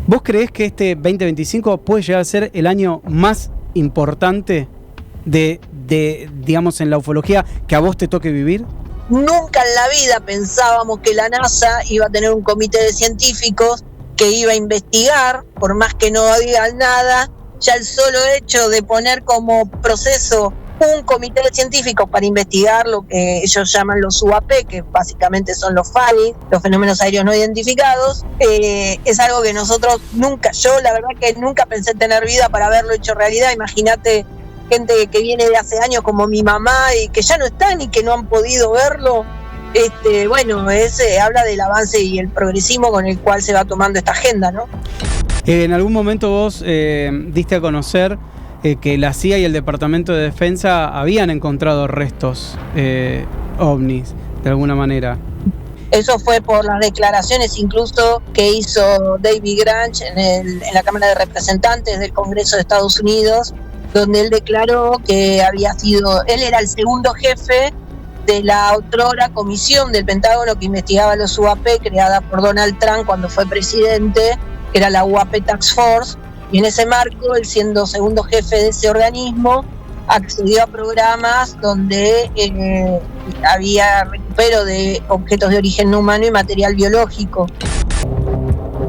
¿Vos creés que este 2025 puede llegar a ser el año más importante digamos, en la ufología que a vos te toque vivir? Nunca en la vida pensábamos que la NASA iba a tener un comité de científicos que iba a investigar, por más que no digan nada. Ya el solo hecho de poner como proceso un comité de científicos para investigar lo que ellos llaman los UAP, que básicamente son los FANI, los fenómenos aéreos no identificados, es algo que nosotros nunca, yo la verdad que nunca pensé tener vida para haberlo hecho realidad. Imagínate gente que viene de hace años como mi mamá y que ya no están y que no han podido verlo. Bueno, habla del avance y el progresismo con el cual se va tomando esta agenda, ¿no? En algún momento vos diste a conocer que la CIA y el Departamento de Defensa habían encontrado restos ovnis, de alguna manera. Eso fue por las declaraciones incluso que hizo David Grange en la Cámara de Representantes del Congreso de Estados Unidos, donde él declaró que él era el segundo jefe de la otrora comisión del Pentágono que investigaba los UAP, creada por Donald Trump cuando fue presidente, que era la UAP Task Force, y en ese marco, él siendo segundo jefe de ese organismo, accedió a programas donde había recupero de objetos de origen no humano y material biológico.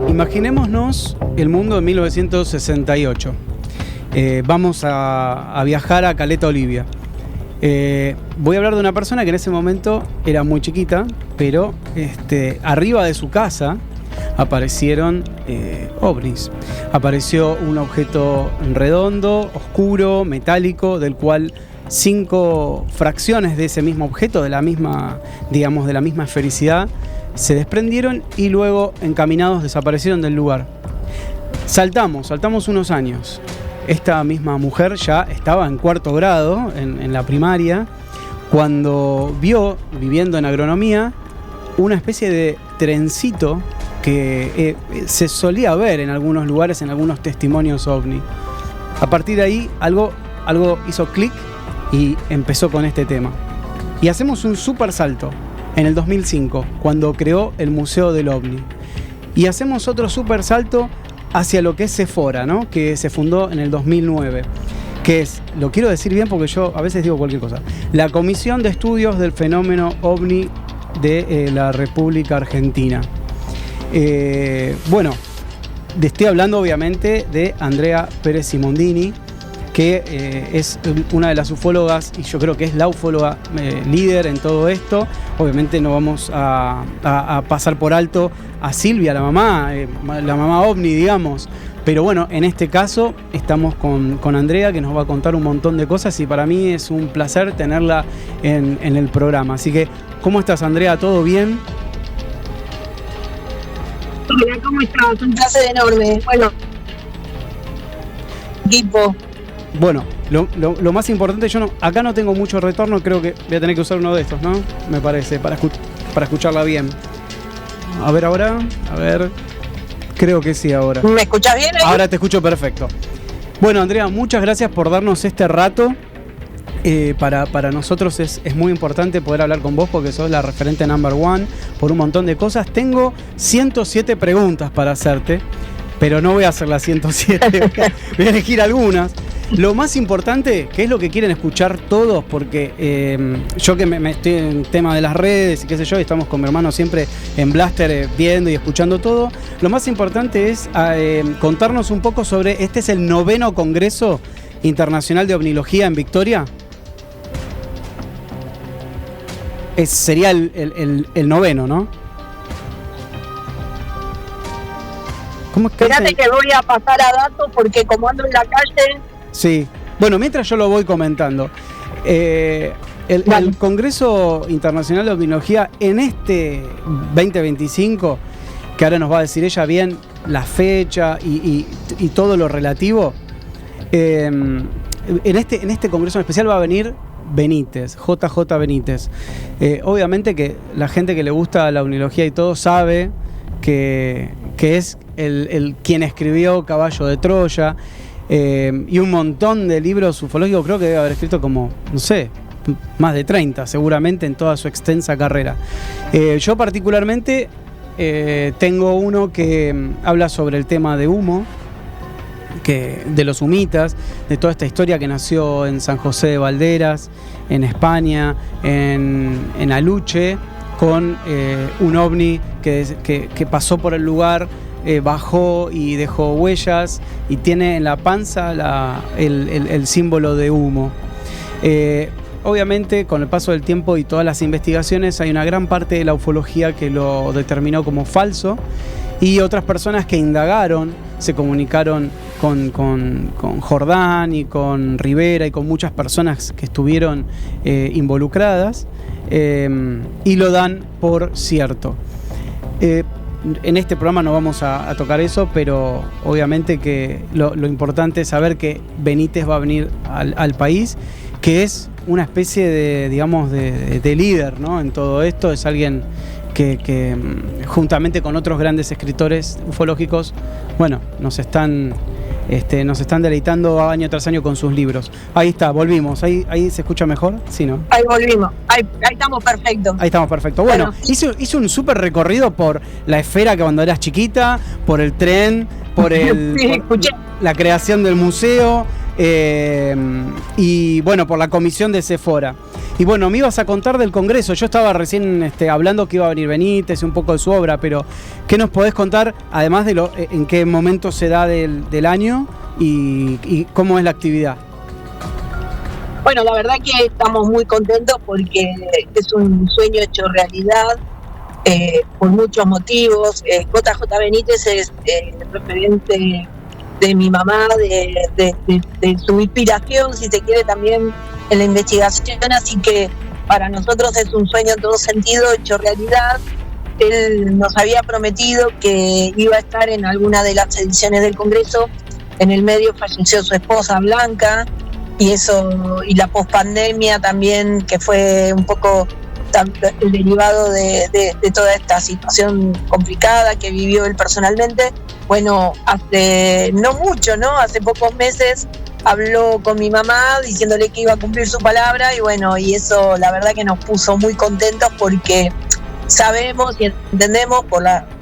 Imaginémonos el mundo de 1968. Vamos a viajar a Caleta, Olivia. Voy a hablar de una persona que en ese momento era muy chiquita, pero arriba de su casa aparecieron ovnis. Apareció un objeto redondo, oscuro, metálico, del cual 5 fracciones de ese mismo objeto, de la misma esfericidad, se desprendieron y luego, encaminados, desaparecieron del lugar. Saltamos unos años. Esta misma mujer ya estaba en 4º grado, en la primaria, cuando vio, viviendo en agronomía, una especie de trencito que se solía ver en algunos lugares, en algunos testimonios ovni. A partir de ahí, algo hizo clic y empezó con este tema. Y hacemos un super salto en el 2005, cuando creó el Museo del OVNI. Y hacemos otro super salto hacia lo que es Sephora, ¿no? Que se fundó en el 2009, que es, lo quiero decir bien porque yo a veces digo cualquier cosa, la Comisión de Estudios del Fenómeno OVNI de la República Argentina. Bueno, estoy hablando obviamente de Andrea Pérez Simondini, que es una de las ufólogas, y yo creo que es la ufóloga líder en todo esto. Obviamente no vamos a pasar por alto a Silvia, la mamá ovni, digamos. Pero bueno, en este caso estamos con Andrea, que nos va a contar un montón de cosas, y para mí es un placer tenerla en el programa. Así que, ¿cómo estás, Andrea? ¿Todo bien? Hola, ¿cómo estás? Un placer enorme. Bueno, equipo. Bueno, lo más importante, acá no tengo mucho retorno, creo que voy a tener que usar uno de estos, ¿no? Me parece, para escucharla bien. A ver ahora, creo que sí ahora. ¿Me escuchás bien ahí? Ahora te escucho perfecto. Bueno, Andrea, muchas gracias por darnos este rato. Para nosotros es muy importante poder hablar con vos porque sos la referente number one por un montón de cosas. Tengo 107 preguntas para hacerte, pero no voy a hacer las 107, voy a elegir algunas. Lo más importante, que es lo que quieren escuchar todos, porque yo que me estoy en tema de las redes y qué sé yo, y estamos con mi hermano siempre en Blaster viendo y escuchando todo, lo más importante es contarnos un poco sobre, este es el 9º Congreso Internacional de OVNIología en Victoria. Sería el 9º, ¿no? ¿Cómo es que Fíjate que voy a pasar a datos porque como ando en la calle... Sí, bueno, mientras yo lo voy comentando, el Congreso Internacional de OVNIología en este 2025, que ahora nos va a decir ella bien la fecha y todo lo relativo, en este Congreso en especial va a venir Benítez, JJ Benítez. Obviamente que la gente que le gusta la OVNIología y todo sabe que es el quien escribió Caballo de Troya, y un montón de libros ufológicos. Creo que debe haber escrito como, no sé, más de 30 seguramente en toda su extensa carrera. Yo particularmente tengo uno que habla sobre el tema de humo, de los humitas, de toda esta historia que nació en San José de Valderas, en España, en Aluche, con un ovni que pasó por el lugar, bajó y dejó huellas y tiene en la panza el símbolo de humo. Obviamente, con el paso del tiempo y todas las investigaciones, hay una gran parte de la ufología que lo determinó como falso, y otras personas que indagaron, se comunicaron con Jordán y con Rivera y con muchas personas que estuvieron involucradas, y lo dan por cierto. En este programa no vamos a tocar eso, pero obviamente que lo importante es saber que Benítez va a venir al país, que es una especie de, digamos, de líder, ¿no? En todo esto. Es alguien que juntamente con otros grandes escritores ufológicos, bueno, nos están deleitando año tras año con sus libros. Ahí está, volvimos. ¿Ahí se escucha mejor? Sí, ¿no? Ahí volvimos. Ahí estamos perfectos. Ahí estamos perfectos. Bueno, hizo un súper recorrido por la esfera que cuando eras chiquita, por el tren, por la creación del museo, y bueno, por la comisión de Sephora. Y bueno, me ibas a contar del Congreso. Yo estaba recién hablando que iba a venir Benítez y un poco de su obra, pero ¿qué nos podés contar, además de en qué momento se da del año y cómo es la actividad? Bueno, la verdad que estamos muy contentos porque es un sueño hecho realidad, por muchos motivos. JJ Benítez es el referente de mi mamá, de su inspiración, si se quiere, también en la investigación, así que para nosotros es un sueño en todo sentido hecho realidad. Él nos había prometido que iba a estar en alguna de las ediciones del Congreso. En el medio falleció su esposa Blanca, y la pospandemia también, que fue un poco el derivado de toda esta situación complicada que vivió él personalmente. Bueno, hace no mucho, ¿no? Hace pocos meses habló con mi mamá diciéndole que iba a cumplir su palabra, y bueno, y eso la verdad que nos puso muy contentos porque sabemos y entendemos,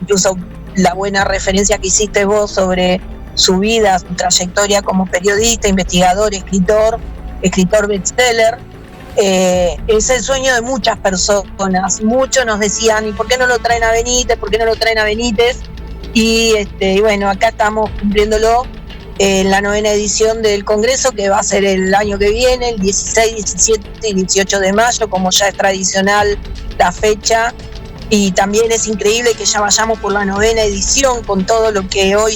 incluso la buena referencia que hiciste vos sobre su vida, su trayectoria como periodista, investigador, escritor bestseller. Es el sueño de muchas personas. Muchos nos decían, ¿y por qué no lo traen a Benítez? ¿Por qué no lo traen a Benítez? Y bueno, acá estamos cumpliéndolo en la 9ª edición del Congreso, que va a ser el año que viene, el 16, 17 y 18 de mayo, como ya es tradicional la fecha. Y también es increíble que ya vayamos por la 9ª edición con todo lo que hoy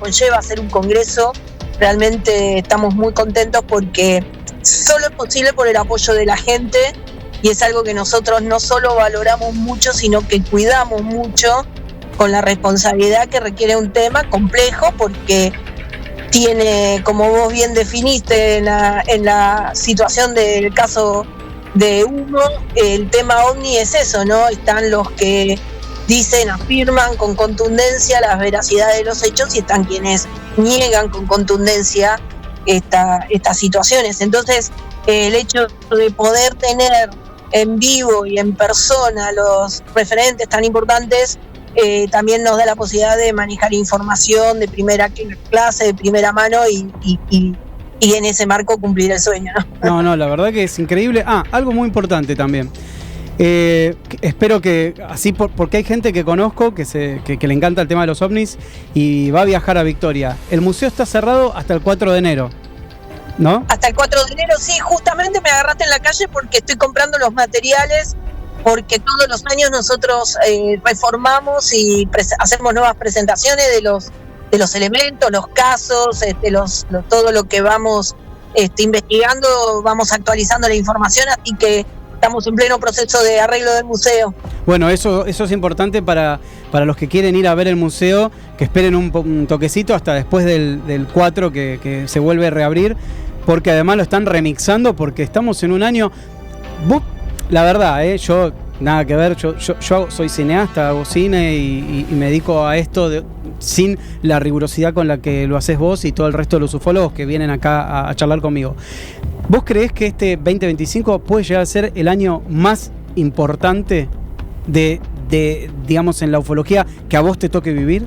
conlleva hacer un congreso. Realmente estamos muy contentos porque solo es posible por el apoyo de la gente, y es algo que nosotros no solo valoramos mucho, sino que cuidamos mucho, con la responsabilidad que requiere un tema complejo, porque tiene, como vos bien definiste en la situación del caso de humo, el tema OVNI es eso, ¿no? Están los que afirman con contundencia la veracidad de los hechos, y están quienes niegan con contundencia estas situaciones. Entonces, el hecho de poder tener en vivo y en persona los referentes tan importantes también nos da la posibilidad de manejar información de primera clase, de primera mano, y en ese marco cumplir el sueño, ¿no? No, la verdad que es increíble. Algo muy importante también. Espero que así, porque hay gente que conozco que le encanta el tema de los ovnis y va a viajar a Victoria. El museo está cerrado hasta el 4 de enero, ¿no? Hasta el 4 de enero, sí. Justamente me agarraste en la calle porque estoy comprando los materiales, porque todos los años nosotros reformamos y hacemos nuevas presentaciones de los elementos, los casos, todo lo que vamos investigando, vamos actualizando la información, así que estamos en pleno proceso de arreglo del museo. Bueno, eso es importante para los que quieren ir a ver el museo, que esperen un toquecito hasta después del 4 que se vuelve a reabrir, porque además lo están remixando, porque estamos en un año... La verdad, yo nada que ver, yo soy cineasta, hago cine y me dedico a esto sin la rigurosidad con la que lo haces vos y todo el resto de los ufólogos que vienen acá a charlar conmigo. ¿Vos creés que este 2025 puede llegar a ser el año más importante de digamos, en la ufología que a vos te toque vivir?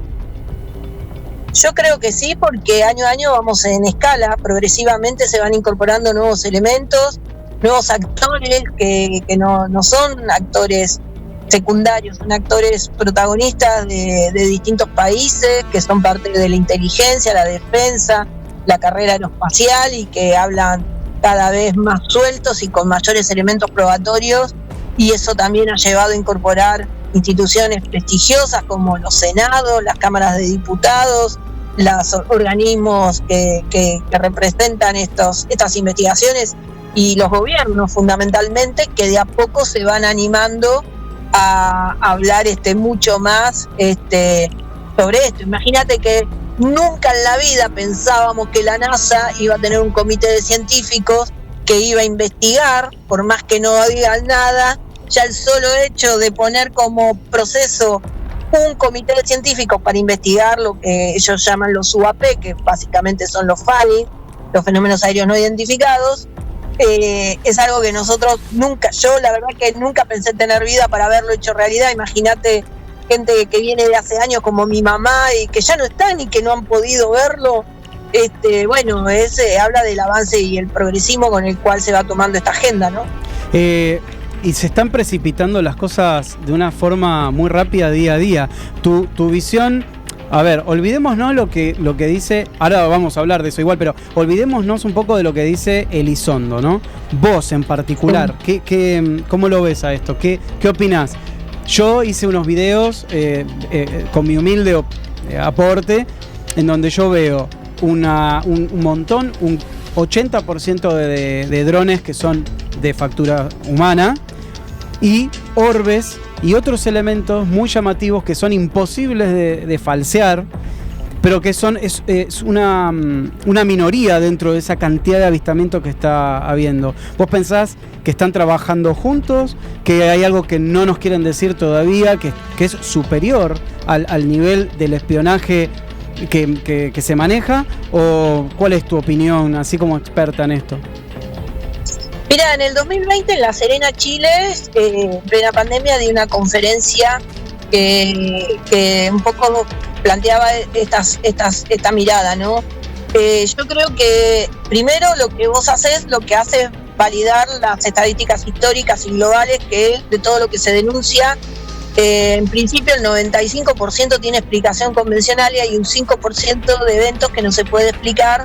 Yo creo que sí, porque año a año vamos en escala, progresivamente se van incorporando nuevos elementos, nuevos actores que no son actores secundarios, son actores protagonistas de distintos países, que son parte de la inteligencia, la defensa, la carrera aeroespacial, y que hablan cada vez más sueltos y con mayores elementos probatorios, y eso también ha llevado a incorporar instituciones prestigiosas como los senados, las cámaras de diputados, los organismos que representan estas investigaciones, y los gobiernos fundamentalmente, que de a poco se van animando a hablar mucho más sobre esto. Imagínate que nunca en la vida pensábamos que la NASA iba a tener un comité de científicos que iba a investigar, por más que no digan nada. Ya el solo hecho de poner como proceso un comité de científicos para investigar lo que ellos llaman los UAP, que básicamente son los FANI, los fenómenos aéreos no identificados, es algo que nosotros nunca, yo la verdad que nunca pensé tener vida para haberlo hecho realidad. Imagínate gente que viene de hace años como mi mamá y que ya no están y que no han podido verlo. Habla del avance y el progresismo con el cual se va tomando esta agenda, ¿no? Y se están precipitando las cosas de una forma muy rápida día a día. Tu visión, a ver, olvidémonos lo que dice, ahora vamos a hablar de eso igual, pero olvidémonos un poco de lo que dice Elizondo, ¿no? Vos en particular, ¿cómo lo ves a esto? ¿Qué opinás? Yo hice unos videos con mi humilde aporte, en donde yo veo un montón, un 80% de drones que son de factura humana, y orbes y otros elementos muy llamativos que son imposibles de falsear, pero que es una minoría dentro de esa cantidad de avistamientos que está habiendo. ¿Vos pensás que están trabajando juntos, que hay algo que no nos quieren decir todavía, que es superior al nivel del espionaje que se maneja? ¿O cuál es tu opinión, así como experta en esto? Mira, en el 2020 en La Serena, Chile, en plena pandemia, di una conferencia que un poco planteaba esta mirada, ¿no? Yo creo que primero lo que vos haces, lo que hace es validar las estadísticas históricas y globales de todo lo que se denuncia. En principio el 95% tiene explicación convencional y hay un 5% de eventos que no se puede explicar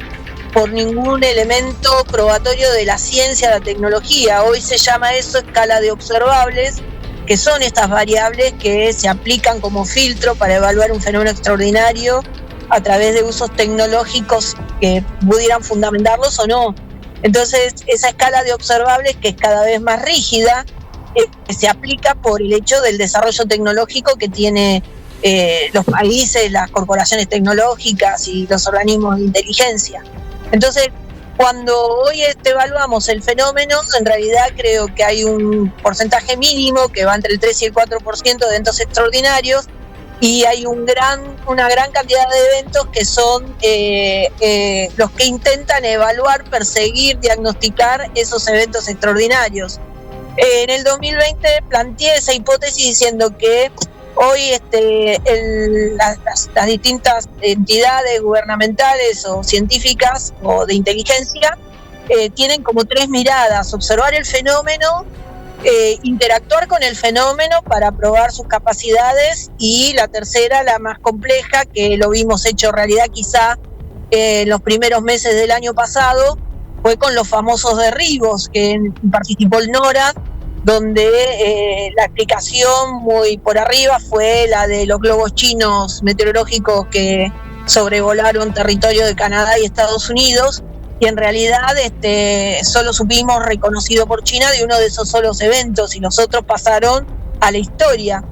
por ningún elemento probatorio de la ciencia, la tecnología. Hoy se llama eso escala de observables, que son estas variables que se aplican como filtro para evaluar un fenómeno extraordinario a través de usos tecnológicos que pudieran fundamentarlos o no. Entonces, esa escala de observables, que es cada vez más rígida, se aplica por el hecho del desarrollo tecnológico que tiene los países, las corporaciones tecnológicas y los organismos de inteligencia. Entonces, cuando hoy evaluamos el fenómeno, en realidad creo que hay un porcentaje mínimo que va entre el 3 y el 4% de eventos extraordinarios, y hay una gran cantidad de eventos que son los que intentan evaluar, perseguir, diagnosticar esos eventos extraordinarios. En el 2020 planteé esa hipótesis diciendo que hoy las distintas entidades gubernamentales o científicas o de inteligencia tienen como tres miradas: observar el fenómeno, interactuar con el fenómeno para probar sus capacidades, y la tercera, la más compleja, que lo vimos hecho realidad quizá en los primeros meses del año pasado, fue con los famosos derribos que participó el NORAD, donde la explicación muy por arriba fue la de los globos chinos meteorológicos que sobrevolaron territorio de Canadá y Estados Unidos, y en realidad solo supimos, reconocido por China, de uno de esos solos eventos, y los otros pasaron a la historia.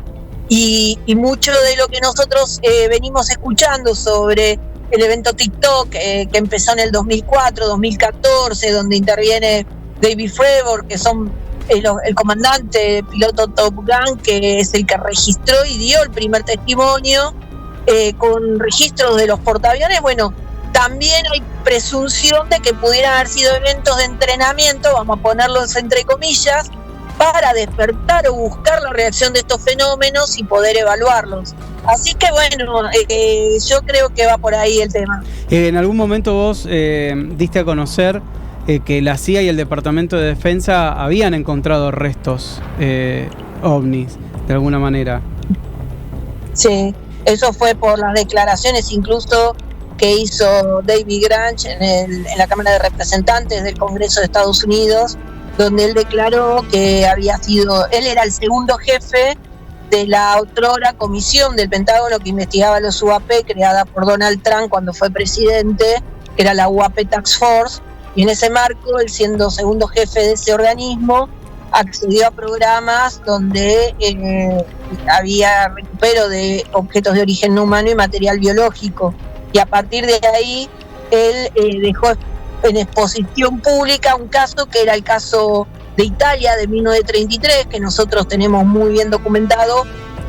Y mucho de lo que nosotros venimos escuchando sobre el evento TikTok, que empezó en el 2004, 2014, donde interviene David Fravor, que son el comandante piloto Top Gun, que es el que registró y dio el primer testimonio, con registros de los portaaviones. Bueno, también hay presunción de que pudieran haber sido eventos de entrenamiento, vamos a ponerlos entre comillas, para despertar o buscar la reacción de estos fenómenos y poder evaluarlos. Así que bueno, yo creo que va por ahí el tema. En algún momento vos diste a conocer que la CIA y el Departamento de Defensa habían encontrado restos ovnis, de alguna manera. Sí, eso fue por las declaraciones incluso que hizo David Grange en la Cámara de Representantes del Congreso de Estados Unidos, donde él declaró que él era el segundo jefe de la otrora comisión del Pentágono que investigaba los UAP, creada por Donald Trump cuando fue presidente, que era la UAP Task Force, y en ese marco, él siendo segundo jefe de ese organismo, accedió a programas donde había recupero de objetos de origen no humano y material biológico, y a partir de ahí él dejó en exposición pública un caso que era el caso de Italia de 1933, que nosotros tenemos muy bien documentado,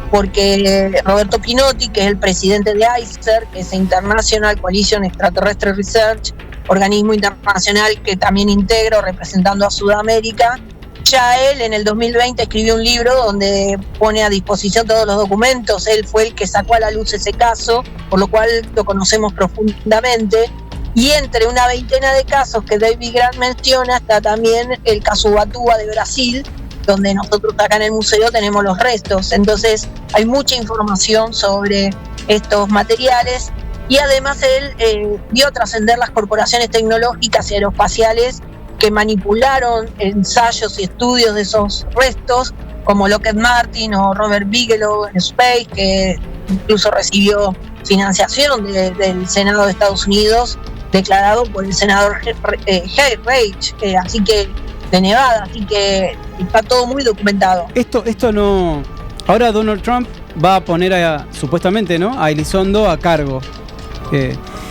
porque Roberto Pinotti, que es el presidente de ICER, que es International Coalition Extraterrestre Research, organismo internacional que también integro representando a Sudamérica, ya él en el 2020 escribió un libro donde pone a disposición todos los documentos. Él fue el que sacó a la luz ese caso, por lo cual lo conocemos profundamente. Y entre una veintena de casos que David Grant menciona está también el caso Ubatuba de Brasil, donde nosotros acá en el museo tenemos los restos. Entonces hay mucha información sobre estos materiales, y además él dio trascender las corporaciones tecnológicas y aeroespaciales que manipularon ensayos y estudios de esos restos, como Lockheed Martin o Robert Bigelow en Space, que incluso recibió financiación del Senado de Estados Unidos, declarado por el senador Harry Reid, así que de Nevada, así que está todo muy documentado. Esto no. Ahora Donald Trump va a poner supuestamente, ¿no?, a Elizondo a cargo.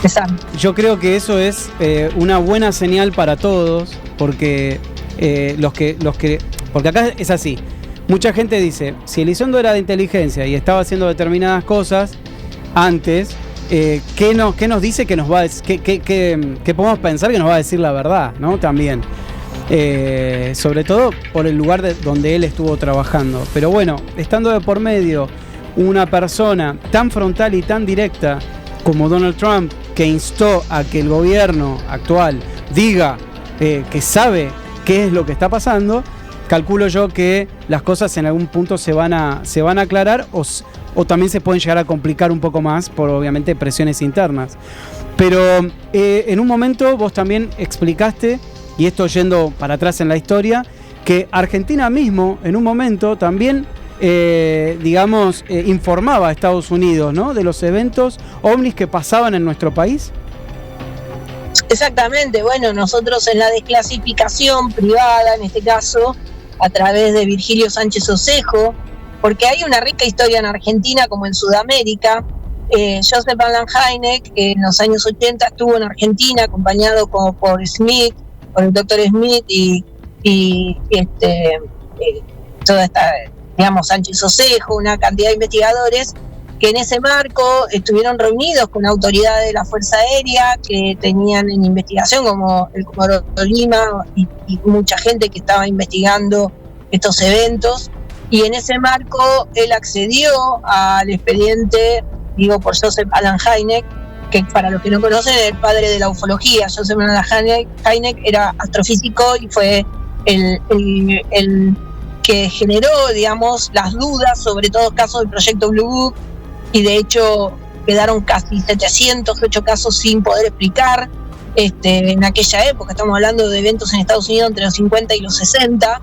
Exacto. Yo creo que eso es una buena señal para todos, porque porque acá es así. Mucha gente dice, si Elizondo era de inteligencia y estaba haciendo determinadas cosas antes, ¿qué nos dice que nos va a que podemos pensar que nos va a decir la verdad, ¿no? También. Sobre todo por el lugar donde él estuvo trabajando. Pero bueno, estando de por medio una persona tan frontal y tan directa como Donald Trump, que instó a que el gobierno actual diga que sabe qué es lo que está pasando, calculo yo que las cosas en algún punto se van a aclarar o también se pueden llegar a complicar un poco más por obviamente presiones internas. Pero en un momento vos también explicaste, y esto yendo para atrás en la historia, que Argentina mismo en un momento también informaba a Estados Unidos, ¿no?, de los eventos ovnis que pasaban en nuestro país. Exactamente, bueno, nosotros en la desclasificación privada, en este caso, a través de Virgilio Sánchez Osejo, porque hay una rica historia en Argentina como en Sudamérica. Joseph Alan Hynek en los años 80 estuvo en Argentina acompañado por Smith, por el doctor Smith y toda esta, digamos, Sánchez Osejo, una cantidad de investigadores que en ese marco estuvieron reunidos con autoridades de la Fuerza Aérea que tenían en investigación, como el Comodoro Lima y mucha gente que estaba investigando estos eventos. Y en ese marco él accedió al expediente, digo por Joseph Alan Hynek, que para los que no conocen es el padre de la ufología. Joseph Alan Hynek era astrofísico y fue el que generó, digamos, las dudas sobre todo casos del proyecto Blue Book, y de hecho quedaron casi 708 casos sin poder explicar en aquella época. Estamos hablando de eventos en Estados Unidos entre los 50 y los 60,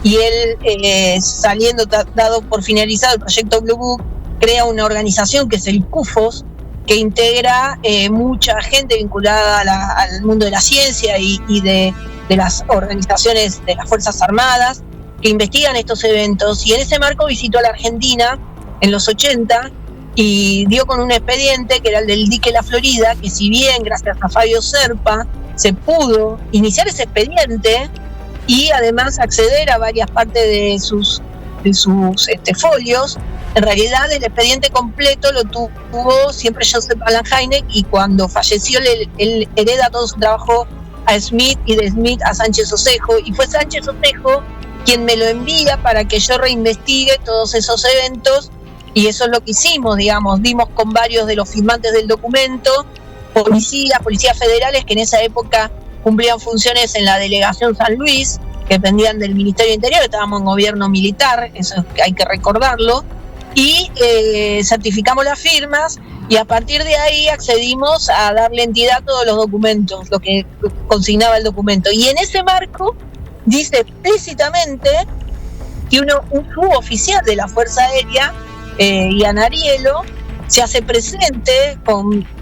y él, saliendo dado por finalizado el proyecto Blue Book, crea una organización que es el CUFOS, que integra mucha gente vinculada al mundo de la ciencia y de las organizaciones de las Fuerzas Armadas que investigan estos eventos. Y en ese marco visitó a la Argentina en los 80 y dio con un expediente que era el del dique La Florida, que si bien gracias a Fabio Serpa se pudo iniciar ese expediente y además acceder a varias partes de sus folios, en realidad el expediente completo lo tuvo siempre Joseph Alan Hynek, y cuando falleció él hereda todo su trabajo a Smith y de Smith a Sánchez Osejo, y fue Sánchez Osejo quien me lo envía para que yo reinvestigue todos esos eventos, y eso es lo que hicimos, digamos, dimos con varios de los firmantes del documento, policías federales que en esa época cumplían funciones en la delegación San Luis, que dependían del Ministerio del Interior, estábamos en gobierno militar, eso hay que recordarlo, y certificamos las firmas, y a partir de ahí accedimos a darle entidad a todos los documentos, lo que consignaba el documento. Y en ese marco dice explícitamente que un suboficial de la Fuerza Aérea, Ian Arielo, se hace presente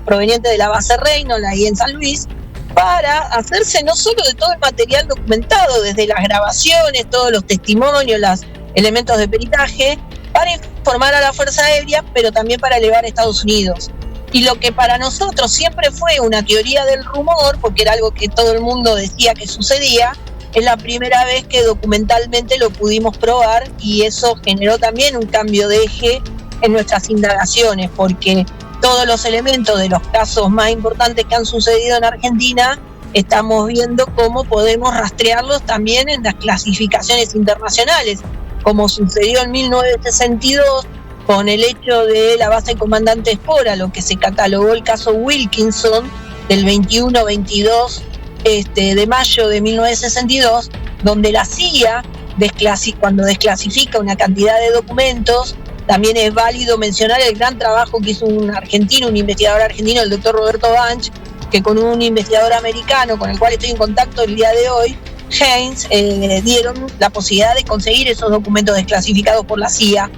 proveniente de la base Reynolds, ahí en San Luis, para hacerse no solo de todo el material documentado, desde las grabaciones, todos los testimonios, los elementos de peritaje, para informar a la Fuerza Aérea, pero también para elevar a Estados Unidos. Y lo que para nosotros siempre fue una teoría del rumor, porque era algo que todo el mundo decía que sucedía, es la primera vez que documentalmente lo pudimos probar, y eso generó también un cambio de eje en nuestras indagaciones, porque todos los elementos de los casos más importantes que han sucedido en Argentina, estamos viendo cómo podemos rastrearlos también en las clasificaciones internacionales, como sucedió en 1962 con el hecho de la base Comandante Espora, lo que se catalogó el caso Wilkinson del 21-22 de mayo de 1962, donde la CIA, cuando desclasifica una cantidad de documentos, también es válido mencionar el gran trabajo que hizo un investigador argentino, el doctor Roberto Banch, que con un investigador americano con el cual estoy en contacto el día de hoy, Haynes, dieron la posibilidad de conseguir esos documentos desclasificados por la CIA.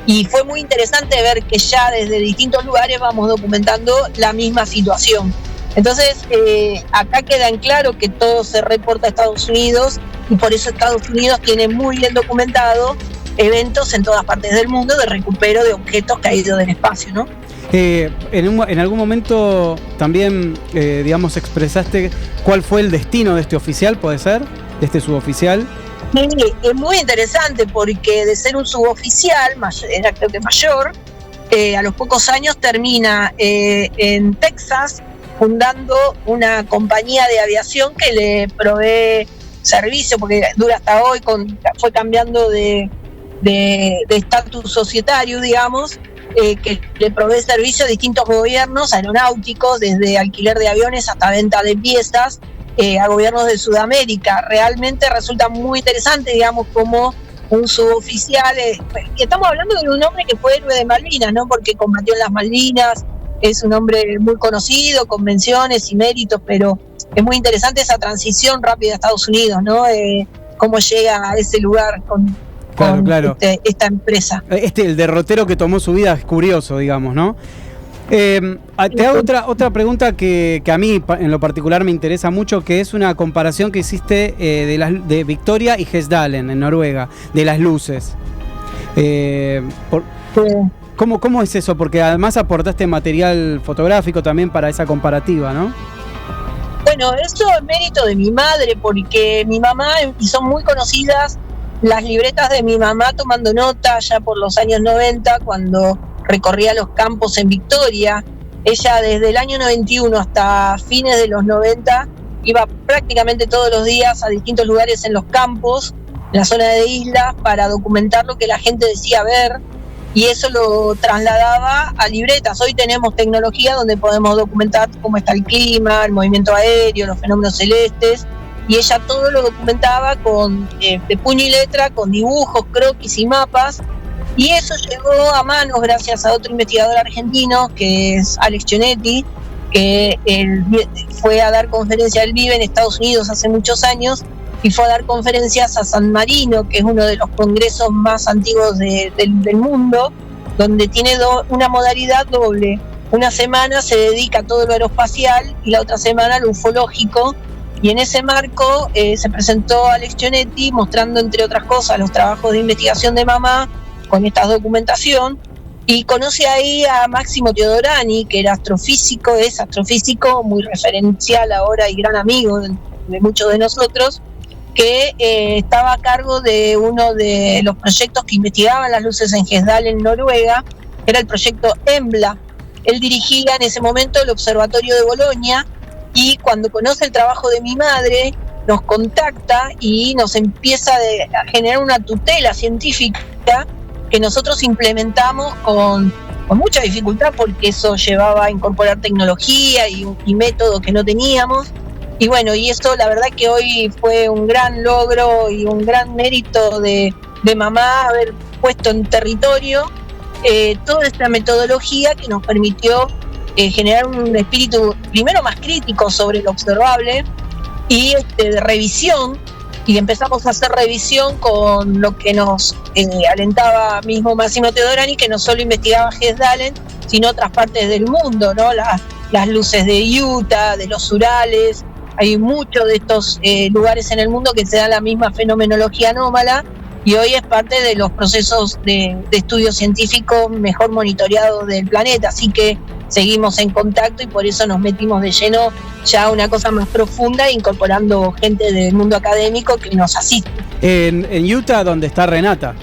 Y fue muy interesante ver que ya desde distintos lugares vamos documentando la misma situación. Entonces, acá queda en claro que todo se reporta a Estados Unidos, y por eso Estados Unidos tiene muy bien documentado eventos en todas partes del mundo de recupero de objetos caídos del espacio, ¿no? En algún momento también, digamos, expresaste cuál fue el destino de este oficial, ¿puede ser? De este suboficial. Sí, es muy interesante porque de ser un suboficial, era creo que mayor, a los pocos años termina en Texas fundando una compañía de aviación que le provee servicio, porque dura hasta hoy, fue cambiando de estatus societario, digamos, que le provee servicio a distintos gobiernos aeronáuticos, desde alquiler de aviones hasta venta de piezas, a gobiernos de Sudamérica. Realmente resulta muy interesante, digamos, como un suboficial, y estamos hablando de un hombre que fue héroe de Malvinas, ¿no? Porque combatió en las Malvinas, es un hombre muy conocido, con menciones y méritos, pero es muy interesante esa transición rápida a Estados Unidos, ¿no? Cómo llega a ese lugar con claro. Esta empresa. El derrotero que tomó su vida es curioso, digamos, ¿no? Te hago otra pregunta que a mí en lo particular me interesa mucho, que es una comparación que hiciste de Victoria y Hesdalen en Noruega, de las luces. ¿Cómo es eso? Porque además aportaste material fotográfico también para esa comparativa, ¿no? Bueno, eso es mérito de mi madre, porque mi mamá, y son muy conocidas las libretas de mi mamá tomando nota ya por los años 90, cuando recorría los campos en Victoria. Ella desde el año 91 hasta fines de los 90 iba prácticamente todos los días a distintos lugares en los campos, en la zona de islas, para documentar lo que la gente decía ver, y eso lo trasladaba a libretas. Hoy tenemos tecnología donde podemos documentar cómo está el clima, el movimiento aéreo, los fenómenos celestes, y ella todo lo documentaba de puño y letra, con dibujos, croquis y mapas. Y eso llegó a manos gracias a otro investigador argentino, que es Alex Cionetti, que fue a dar conferencias, él vive en Estados Unidos hace muchos años, y fue a dar conferencias a San Marino, que es uno de los congresos más antiguos del mundo, donde tiene una modalidad doble. Una semana se dedica a todo lo aeroespacial y la otra semana a lo ufológico, y en ese marco se presentó Alex Cionetti mostrando, entre otras cosas, los trabajos de investigación de mamá con esta documentación, y conoce ahí a Máximo Teodorani, que era astrofísico, es astrofísico muy referencial ahora y gran amigo de muchos de nosotros, que estaba a cargo de uno de los proyectos que investigaban las luces en Hesdal, en Noruega, era el proyecto EMBLA. Él dirigía en ese momento el Observatorio de Bolonia, y cuando conoce el trabajo de mi madre, nos contacta y nos empieza a generar una tutela científica que nosotros implementamos con mucha dificultad, porque eso llevaba a incorporar tecnología y métodos que no teníamos. Y bueno, y esto la verdad que hoy fue un gran logro y un gran mérito de mamá haber puesto en territorio toda esta metodología que nos permitió generar un espíritu primero más crítico sobre lo observable y de revisión, y empezamos a hacer revisión con lo que nos alentaba mismo Massimo Teodorani, que no solo investigaba Gesdalen, sino otras partes del mundo, ¿no? Las luces de Utah, de los Urales. Hay muchos de estos lugares en el mundo que se da la misma fenomenología anómala, y hoy es parte de los procesos de estudio científico mejor monitoreados del planeta, así que seguimos en contacto y por eso nos metimos de lleno ya a una cosa más profunda, incorporando gente del mundo académico que nos asiste. En Utah, donde está Renata.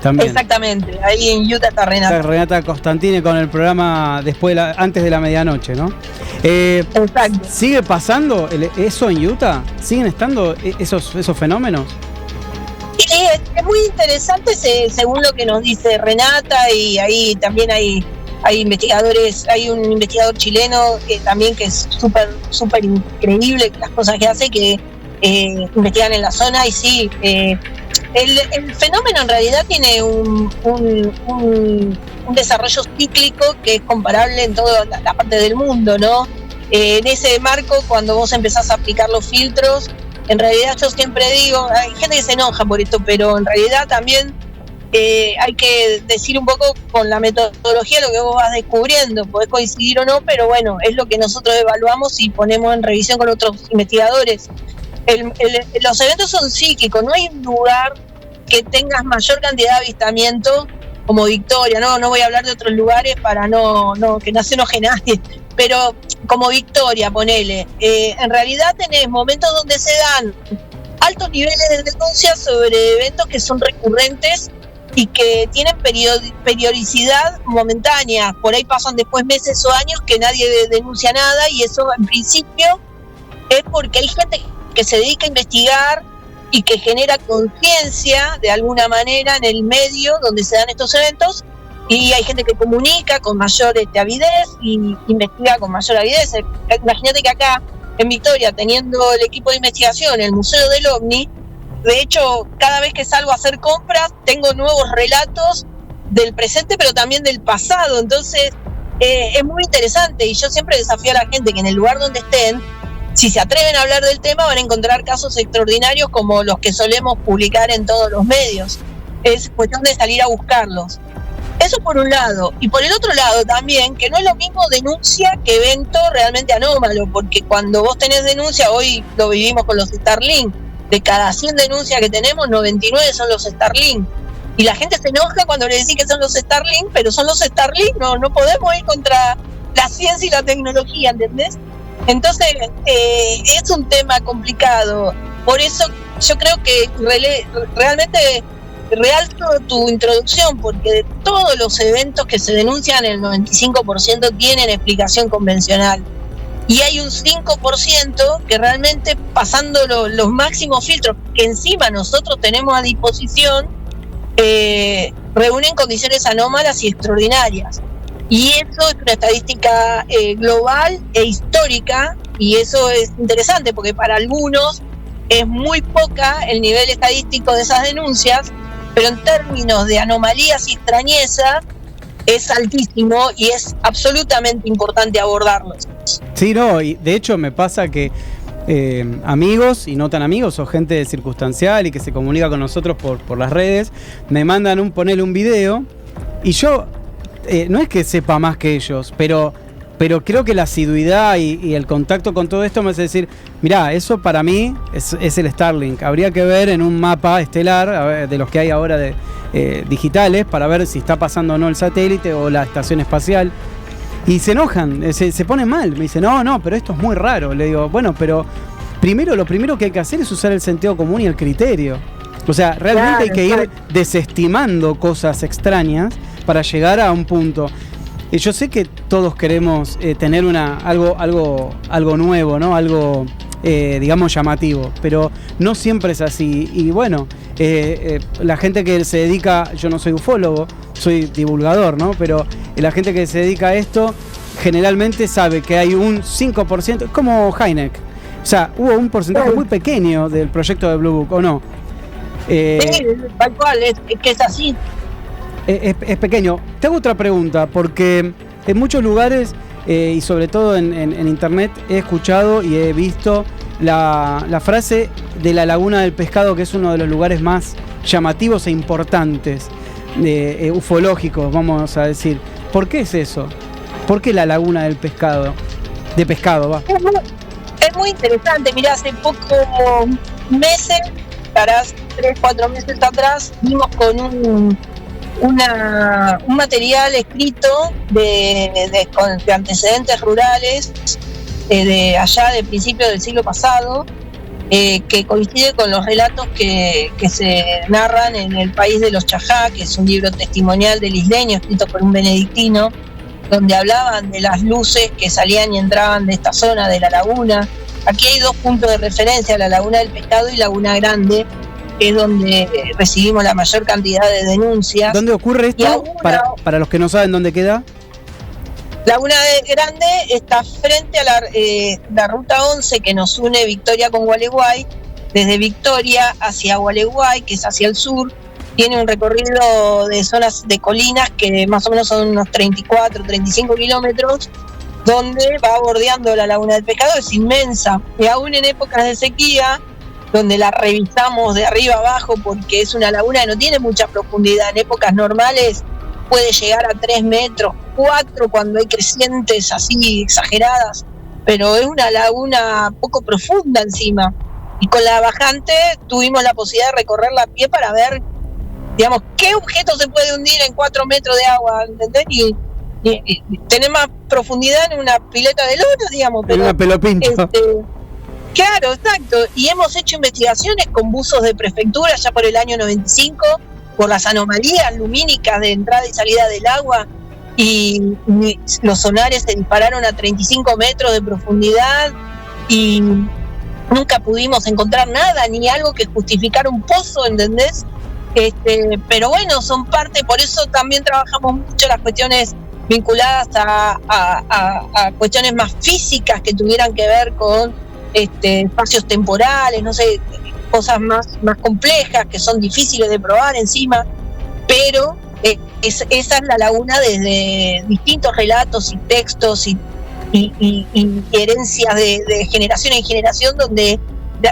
También. Exactamente, ahí en Utah está Renata. Está Renata Costantini con el programa antes de la medianoche, ¿no? Exacto. ¿Sigue pasando eso en Utah? ¿Siguen estando esos fenómenos? Es muy interesante según lo que nos dice Renata, y ahí también hay investigadores, hay un investigador chileno que es súper increíble las cosas que hace, que investigan en la zona, y sí, el fenómeno en realidad tiene un desarrollo cíclico que es comparable en toda la parte del mundo, ¿no? En ese marco, cuando vos empezás a aplicar los filtros, en realidad yo siempre digo, hay gente que se enoja por esto, pero en realidad también hay que decir un poco con la metodología lo que vos vas descubriendo. Podés coincidir o no, pero bueno, es lo que nosotros evaluamos y ponemos en revisión con otros investigadores. Los eventos son psíquicos, no hay un lugar que tengas mayor cantidad de avistamiento como Victoria, no voy a hablar de otros lugares para que no se enoje nadie, pero como Victoria, ponele, en realidad tenés momentos donde se dan altos niveles de denuncia sobre eventos que son recurrentes y que tienen periodicidad momentánea. Por ahí pasan después meses o años que nadie denuncia nada, y eso en principio es porque hay gente que se dedica a investigar y que genera conciencia de alguna manera en el medio donde se dan estos eventos, y hay gente que comunica con mayor avidez y investiga con mayor avidez. Imagínate que acá en Victoria, teniendo el equipo de investigación, el Museo del OVNI, de hecho, cada vez que salgo a hacer compras, tengo nuevos relatos del presente, pero también del pasado. Entonces, es muy interesante, y yo siempre desafío a la gente que en el lugar donde estén, si se atreven a hablar del tema, van a encontrar casos extraordinarios como los que solemos publicar en todos los medios. Es cuestión de salir a buscarlos. Eso por un lado. Y por el otro lado también, que no es lo mismo denuncia que evento realmente anómalo, porque cuando vos tenés denuncia, hoy lo vivimos con los Starlink, de cada 100 denuncias que tenemos, 99 son los Starlink. Y la gente se enoja cuando le decís que son los Starlink, pero son los Starlink, no podemos ir contra la ciencia y la tecnología, ¿entendés? Entonces, es un tema complicado. Por eso yo creo que realmente realzo tu introducción, porque de todos los eventos que se denuncian, el 95% tienen explicación convencional. Y hay un 5% que realmente, pasando los máximos filtros que encima nosotros tenemos a disposición, reúnen condiciones anómalas y extraordinarias. Y eso es una estadística global e histórica, y eso es interesante porque para algunos es muy poca el nivel estadístico de esas denuncias, pero en términos de anomalías y extrañezas es altísimo, y es absolutamente importante abordarlos. Sí, no, y de hecho me pasa que amigos y no tan amigos, o gente circunstancial y que se comunica con nosotros por las redes, me mandan ponerle un video, y yo no es que sepa más que ellos, pero creo que la asiduidad y el contacto con todo esto me hace decir, mirá, eso para mí es el Starlink. Habría que ver en un mapa estelar de los que hay ahora digitales, para ver si está pasando o no el satélite o la estación espacial. Y se enojan, se ponen mal, me dicen, no, pero esto es muy raro. Le digo, bueno, pero lo primero que hay que hacer es usar el sentido común y el criterio. O sea, realmente hay que ir desestimando cosas extrañas para llegar a un punto. Y yo sé que todos queremos tener algo nuevo, ¿no? Algo digamos, llamativo, pero no siempre es así. Y bueno, la gente que se dedica, yo no soy ufólogo, soy divulgador, ¿no? Pero la gente que se dedica a esto generalmente sabe que hay un 5%, como Hynek. O sea, hubo un porcentaje muy pequeño del proyecto de Blue Book, ¿o no? Sí, tal cual, es que es así. Es pequeño. Te hago otra pregunta, porque en muchos lugares, y sobre todo en internet, he escuchado y he visto la frase de la Laguna del Pescado, que es uno de los lugares más llamativos e importantes, ufológicos, vamos a decir. ¿Por qué es eso? ¿Por qué la Laguna del Pescado? De pescado, va. Es muy interesante. Mirá, hace pocos meses, estarás 3-4 meses atrás, vimos con un material escrito con antecedentes rurales de allá de principios del siglo pasado, que coincide con los relatos que se narran en El País de los Chajá, que es un libro testimonial del isleño escrito por un benedictino, donde hablaban de las luces que salían y entraban de esta zona de la laguna. Aquí hay 2 puntos de referencia, la Laguna del Pescado y Laguna Grande, que es donde recibimos la mayor cantidad de denuncias. ¿Dónde ocurre esto? Para los que no saben dónde queda. Laguna Grande está frente a la ruta 11 que nos une Victoria con Gualeguay. Desde Victoria hacia Gualeguay, que es hacia el sur, tiene un recorrido de zonas de colinas que más o menos son unos 34-35 kilómetros, donde va bordeando la Laguna del Pescado. Es inmensa, y aún en épocas de sequía, donde la revisamos de arriba abajo, porque es una laguna que no tiene mucha profundidad. En épocas normales puede llegar a 3 metros, 4 cuando hay crecientes así exageradas, pero es una laguna poco profunda encima. Y con la bajante tuvimos la posibilidad de recorrerla a pie para ver, digamos, qué objeto se puede hundir en 4 metros de agua, ¿entendés? Y tener más profundidad en una pileta de lona, digamos. En una pelopincho. Claro, exacto. Y hemos hecho investigaciones con buzos de prefectura ya por el año 95, por las anomalías lumínicas de entrada y salida del agua, y los sonares se dispararon a 35 metros de profundidad y nunca pudimos encontrar nada, ni algo que justificara un pozo, ¿entendés? Pero bueno, son parte, por eso también trabajamos mucho las cuestiones vinculadas a cuestiones más físicas que tuvieran que ver con espacios temporales, no sé, cosas más complejas que son difíciles de probar encima, pero esa es la laguna desde distintos relatos y textos y herencias de generación en generación, donde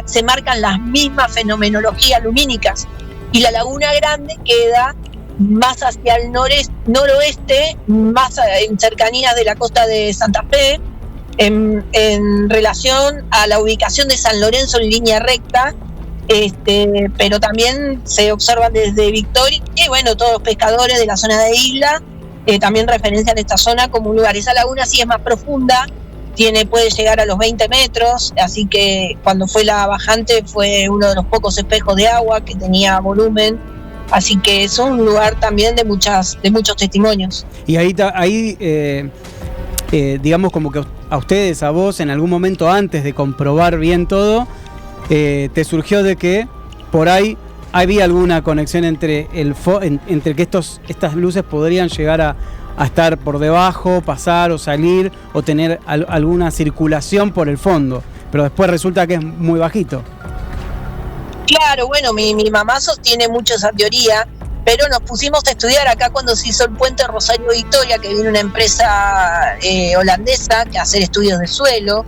se marcan las mismas fenomenologías lumínicas. Y la Laguna Grande queda más hacia el noroeste, más en cercanías de la costa de Santa Fe, en relación a la ubicación de San Lorenzo en línea recta, pero también se observa desde Victoria, y bueno, todos los pescadores de la zona de Isla también referencian esta zona como un lugar. Esa laguna sí es más profunda, puede llegar a los 20 metros, así que cuando fue la bajante fue uno de los pocos espejos de agua que tenía volumen, así que es un lugar también de muchos testimonios. Y ahí digamos, como que a ustedes, a vos, en algún momento antes de comprobar bien todo, te surgió de que por ahí había alguna conexión entre entre que estas luces podrían llegar a estar por debajo, pasar o salir o tener alguna circulación por el fondo, pero después resulta que es muy bajito. Claro, bueno, mi mamá sostiene mucho esa teoría, pero nos pusimos a estudiar acá cuando se hizo el puente Rosario Victoria, que vino una empresa holandesa a hacer estudios de suelo.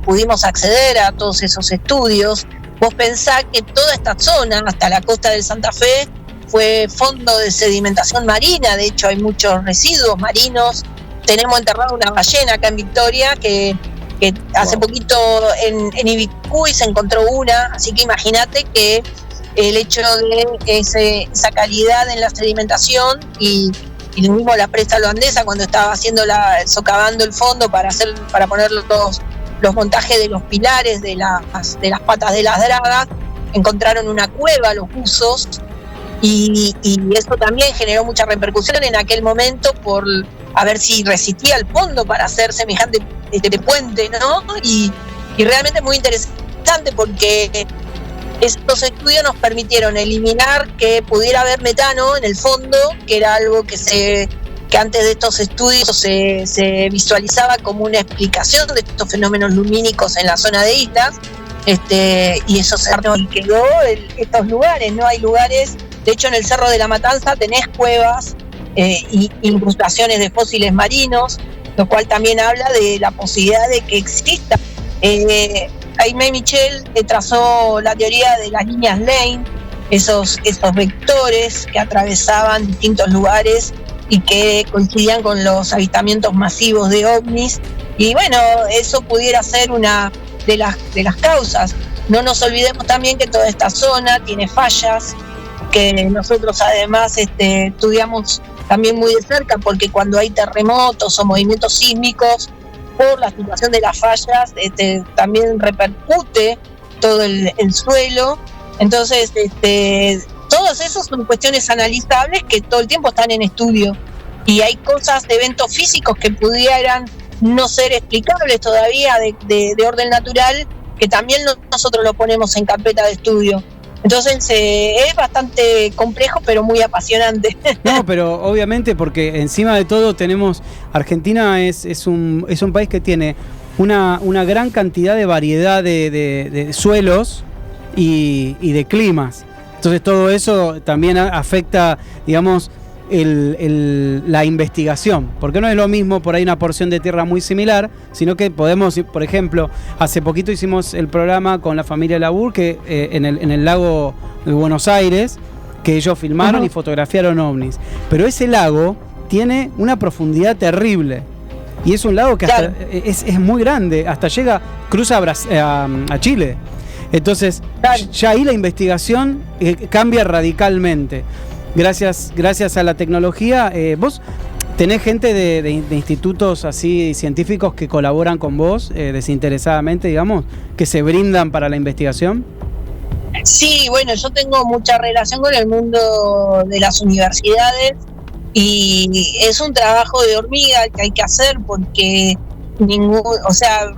Pudimos acceder a todos esos estudios. Vos pensás que toda esta zona, hasta la costa del Santa Fe, fue fondo de sedimentación marina. De hecho hay muchos residuos marinos. Tenemos enterrada una ballena acá en Victoria que hace poquito en Ibicuy se encontró una, así que imagínate que el hecho de esa calidad en la sedimentación y mismo la presa holandesa cuando estaba haciendo socavando el fondo para poner los montajes de los pilares de las patas de las dragas, encontraron una cueva los buzos. Y eso también generó mucha repercusión en aquel momento por a ver si resistía el fondo para hacer semejante puente, ¿no? Y Y realmente muy interesante porque estos estudios nos permitieron eliminar que pudiera haber metano en el fondo, que era algo que antes de estos estudios se visualizaba como una explicación de estos fenómenos lumínicos en la zona de islas, y eso se quedó estos lugares, ¿no? Hay lugares, de hecho en el Cerro de la Matanza tenés cuevas y incrustaciones de fósiles marinos, lo cual también habla de la posibilidad de que exista. Jaime Michel trazó la teoría de las líneas Lane, esos vectores que atravesaban distintos lugares y que coincidían con los avistamientos masivos de ovnis, y bueno, eso pudiera ser una de las causas. No nos olvidemos también que toda esta zona tiene fallas que nosotros además estudiamos también muy de cerca, porque cuando hay terremotos o movimientos sísmicos, por la situación de las fallas también repercute todo el suelo. Entonces todos esos son cuestiones analizables que todo el tiempo están en estudio, y hay cosas de eventos físicos que pudieran no ser explicables todavía de orden natural, que también nosotros lo ponemos en carpeta de estudio. Entonces es bastante complejo, pero muy apasionante. No, pero obviamente, porque encima de todo tenemos, Argentina es un país que tiene una gran cantidad de variedad de suelos y de climas. Entonces todo eso también afecta, digamos, la investigación, porque no es lo mismo por ahí una porción de tierra muy similar, sino que podemos, por ejemplo, hace poquito hicimos el programa con la familia Labur, que en el lago de Buenos Aires, que ellos filmaron y fotografiaron ovnis, pero ese lago tiene una profundidad terrible, y es un lago que hasta es muy grande, hasta cruza a Chile. Entonces ya ahí la investigación cambia radicalmente. Gracias a la tecnología. Vos tenés gente de institutos así científicos que colaboran con vos desinteresadamente, digamos, que se brindan para la investigación. Sí, bueno, yo tengo mucha relación con el mundo de las universidades, y es un trabajo de hormiga que hay que hacer, porque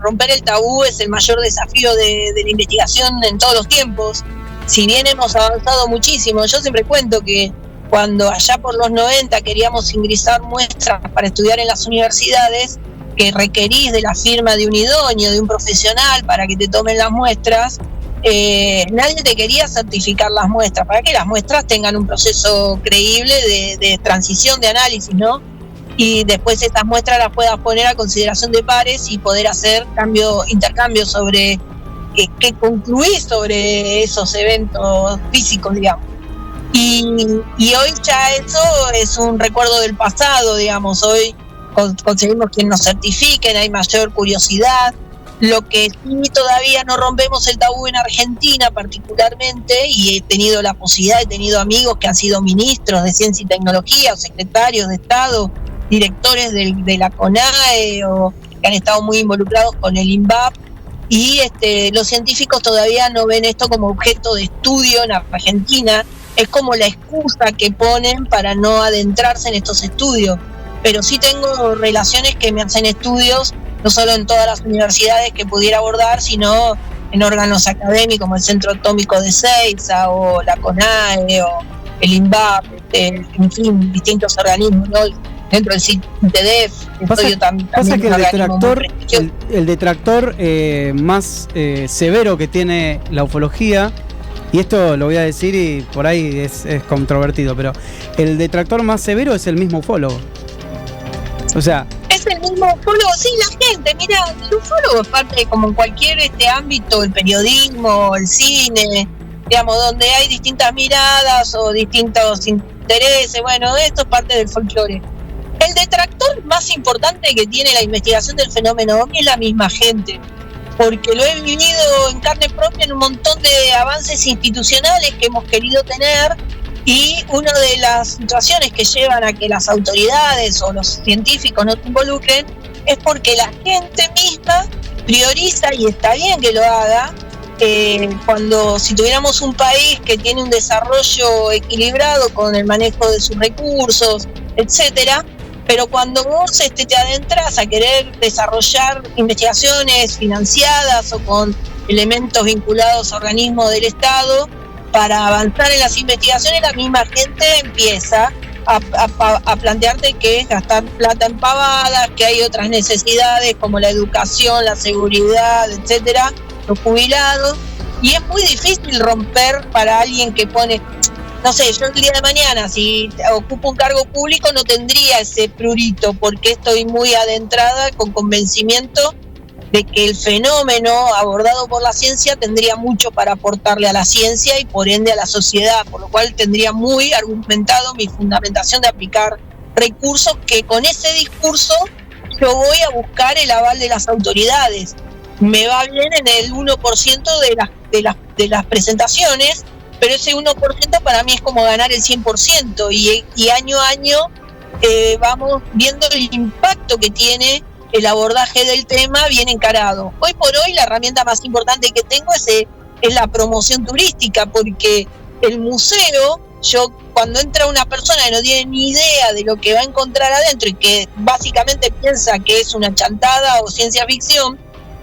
romper el tabú es el mayor desafío de la investigación en todos los tiempos. Si bien hemos avanzado muchísimo, yo siempre cuento que cuando allá por los 90 queríamos ingresar muestras para estudiar en las universidades, que requerís de la firma de un idóneo, de un profesional para que te tomen las muestras, nadie te quería certificar las muestras, para que las muestras tengan un proceso creíble de transición de análisis, ¿no? Y después estas muestras las puedas poner a consideración de pares y poder hacer intercambio sobre qué concluís sobre esos eventos físicos, digamos. Y hoy ya eso es un recuerdo del pasado, digamos. Hoy conseguimos que nos certifiquen, hay mayor curiosidad. Lo que sí todavía no rompemos el tabú en Argentina particularmente, y he tenido la posibilidad, he tenido amigos que han sido ministros de Ciencia y Tecnología, o secretarios de Estado, directores de la CONAE, o que han estado muy involucrados con el INVAP, y los científicos todavía no ven esto como objeto de estudio en Argentina. Es como la excusa que ponen para no adentrarse en estos estudios. Pero sí tengo relaciones que me hacen estudios, no solo en todas las universidades que pudiera abordar, sino en órganos académicos como el Centro Atómico de Ezeiza, o la CONAE, o el INVAP, en fin, distintos organismos, ¿no? Dentro del CITEDEF. Pasa que el detractor más severo que tiene la ufología, y esto lo voy a decir y por ahí es controvertido, pero el detractor más severo es el mismo ufólogo. O sea, es el mismo ufólogo, sí, la gente, mira, el ufólogo es parte, como en cualquier ámbito, el periodismo, el cine, digamos, donde hay distintas miradas o distintos intereses. Bueno, esto es parte del folclore. El detractor más importante que tiene la investigación del fenómeno ovni es la misma gente, porque lo he vivido en carne propia en un montón de avances institucionales que hemos querido tener, y una de las situaciones que llevan a que las autoridades o los científicos no se involucren es porque la gente misma prioriza, y está bien que lo haga. Si tuviéramos un país que tiene un desarrollo equilibrado con el manejo de sus recursos, etcétera, Pero cuando vos te adentras a querer desarrollar investigaciones financiadas o con elementos vinculados a organismos del Estado, para avanzar en las investigaciones, la misma gente empieza a plantearte que es gastar plata en pavadas, que hay otras necesidades como la educación, la seguridad, etcétera, los jubilados, y es muy difícil romper para alguien que pone, no sé, yo el día de mañana, si ocupo un cargo público, no tendría ese prurito, porque estoy muy adentrada con convencimiento de que el fenómeno abordado por la ciencia tendría mucho para aportarle a la ciencia y por ende a la sociedad, por lo cual tendría muy argumentado mi fundamentación de aplicar recursos que con ese discurso yo voy a buscar el aval de las autoridades. Me va bien en el 1% de las presentaciones, pero ese 1% para mí es como ganar el 100%, y año a año vamos viendo el impacto que tiene el abordaje del tema bien encarado. Hoy por hoy la herramienta más importante que tengo es la promoción turística, porque el museo, cuando entra una persona que no tiene ni idea de lo que va a encontrar adentro y que básicamente piensa que es una chantada o ciencia ficción,